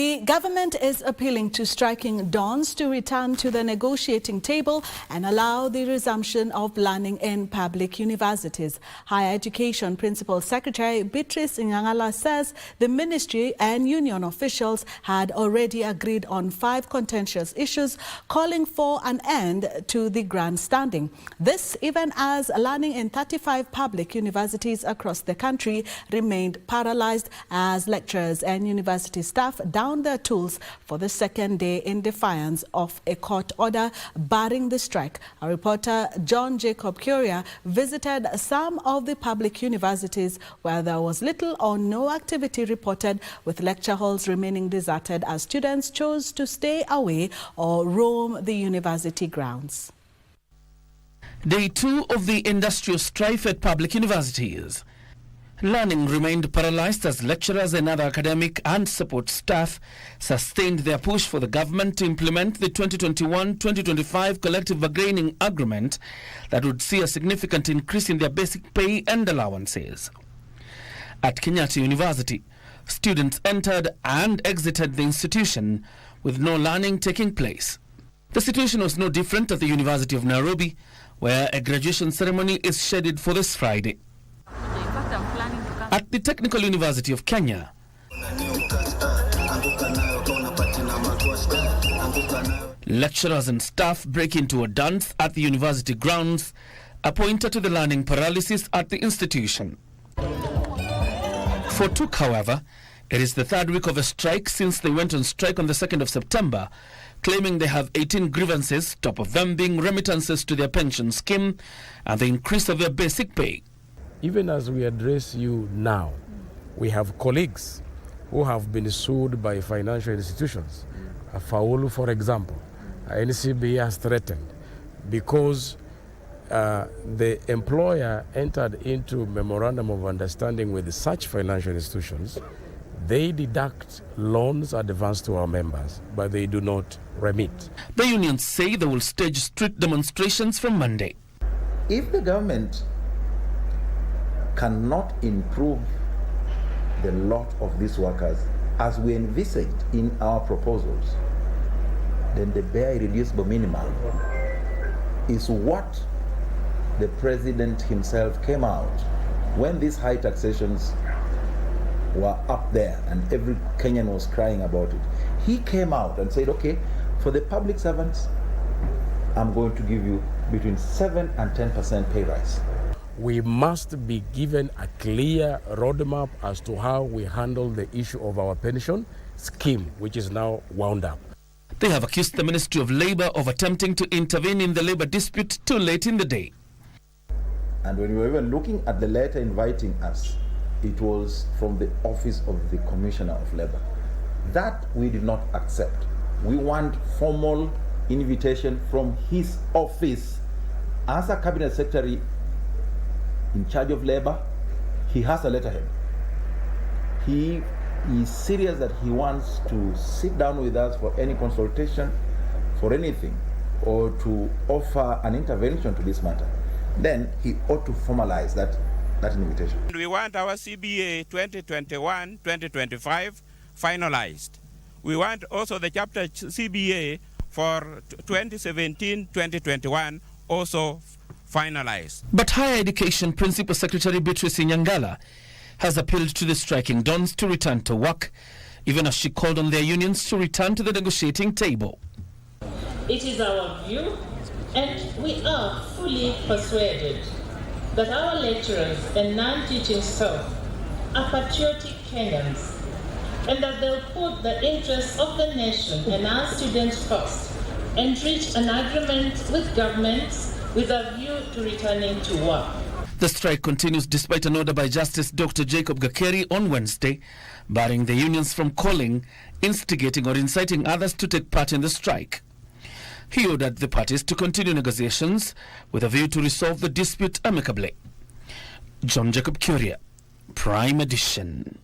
The government is appealing to striking dons to return to the negotiating table and allow the resumption of learning in public universities. Higher Education Principal Secretary Beatrice Inyangala says the ministry and union officials had already agreed on 5 contentious issues calling for an end to the grandstanding. This even as learning in 35 public universities across the country remained paralyzed as lecturers and university staff down their tools for the second day in defiance of a court order barring the strike. Our reporter John Jacob Kioria visited some of the public universities where there was little or no activity reported, with lecture halls remaining deserted as students chose to stay away or roam the university grounds. Day 2 of the industrial strife at public universities. Learning remained paralyzed as lecturers and other academic and support staff sustained their push for the government to implement the 2021-2025 collective bargaining agreement that would see a significant increase in their basic pay and allowances. At Kenyatta University, students entered and exited the institution with no learning taking place. The situation was no different at the University of Nairobi, where a graduation ceremony is scheduled for this Friday. At the Technical University of Kenya, lecturers and staff break into a dance at the university grounds, a pointer to the learning paralysis at the institution. For TUK, however, it is the 3rd week of a strike since they went on strike on the 2nd of September, claiming they have 18 grievances, top of them being remittances to their pension scheme and the increase of their basic pay. Even as we address you now, we have colleagues who have been sued by financial institutions. Faulu, for example, NCB has threatened because the employer entered into memorandum of understanding with such financial institutions. They deduct loans advanced to our members, but they do not remit. The unions say they will stage street demonstrations from Monday. If the government cannot improve the lot of these workers as we envisaged in our proposals, then the bare irreducible minimum is what the president himself came out when these high taxations were up there and every Kenyan was crying about it. He came out and said, okay, for the public servants, I'm going to give you between 7 and 10% pay rise. We must be given a clear roadmap as to how we handle the issue of our pension scheme, which is now wound up. They have accused the Ministry of Labour of attempting to intervene in the labour dispute too late in the day. And when we were even looking at the letter inviting us, it was from the office of the Commissioner of Labour. That we did not accept. We want formal invitation from his office. As a cabinet secretary in charge of labor, he has a letterhead. He is serious that he wants to sit down with us for any consultation, for anything, or to offer an intervention to this matter. Then he ought to formalize that invitation. We want our CBA 2021-2025 finalized. We want also the chapter CBA for 2017-2021 also finalized. But Higher Education Principal Secretary Beatrice Inyangala has appealed to the striking dons to return to work, even as she called on their unions to return to the negotiating table. It is our view, and we are fully persuaded, that our lecturers and non-teaching staff are patriotic Kenyans, and that they'll put the interests of the nation and our students first and reach an agreement with governments with a view to returning to work. The strike continues despite an order by Justice Dr. Jacob Kioria on Wednesday, barring the unions from calling, instigating or inciting others to take part in the strike. He ordered the parties to continue negotiations with a view to resolve the dispute amicably. John Jacob Kioria, Prime Edition.